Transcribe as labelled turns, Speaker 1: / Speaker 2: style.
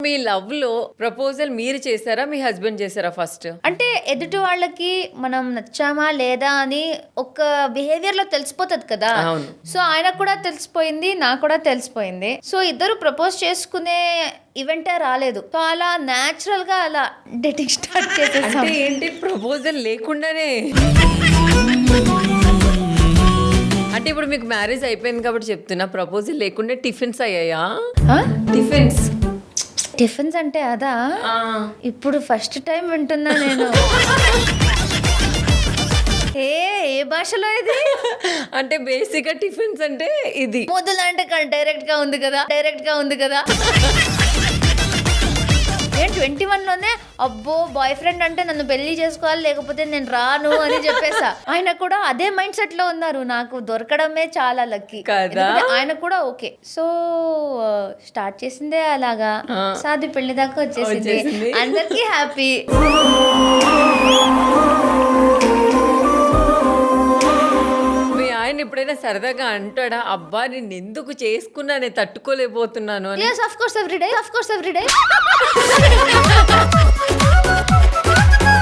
Speaker 1: మీ love లో proposal మీరు చేశారా మీ హస్బెండ్ చేశారా ఫస్ట్?
Speaker 2: అంటే ఎదుటి వాళ్ళకి మనం నచ్చామా లేదా అని ఒక బిహేవియర్ లో తెలిసిపోతుంది కదా.
Speaker 1: అవును.
Speaker 2: సో ఆయనకు కూడా తెలిసిపోయింది, నాకు కూడా తెలిసిపోయింది. సో ఇద్దరు ప్రపోజ్ చేసుకునే ఈవెంటే రాలేదు. సో అలా న్యాచురల్ గా అలా డేటింగ్ స్టార్ట్ చేసేసాం.
Speaker 1: అంటే ఏంటి ప్రపోజల్ లేకుండానే? అంటే ఇప్పుడు మీకు మ్యారేజ్ అయిపోయింది కాబట్టి చెప్తున్నా, ప్రపోజల్ లేకుండా టిఫిన్స్ అయ్యాయా? టిఫిన్స్
Speaker 2: టిఫిన్స్ అంటే అదా? ఇప్పుడు ఫస్ట్ టైం వింటున్నా నేను. ఏ భాషలో ఇది?
Speaker 1: అంటే బేసిక్ గా టిఫిన్స్ అంటే ఇది.
Speaker 2: మొదలు అంటే డైరెక్ట్ గా ఉంది కదా. నేను 21 లోనే అబ్బో బాయ్ ఫ్రెండ్ అంటే నన్ను పెళ్లి చేసుకోవాలి లేకపోతే నేను రాను అని చెప్పేసా. ఆయన కూడా అదే మైండ్ సెట్ లో ఉన్నారు. నాకు దొరకడమే చాలా లక్కీ
Speaker 1: కదా.
Speaker 2: ఆయన కూడా ఓకే. సో స్టార్ట్ చేసిందే అలాగా, సాది పెళ్లి దాకా వచ్చేసింది. అందరికీ హ్యాపీ.
Speaker 1: ఆయన ఎప్పుడైనా సరదాగా అంటాడా, అబ్బా నేను ఎందుకు చేసుకున్నా, నేను తట్టుకోలేకపోతున్నాను అని?
Speaker 2: Yes, of course every day.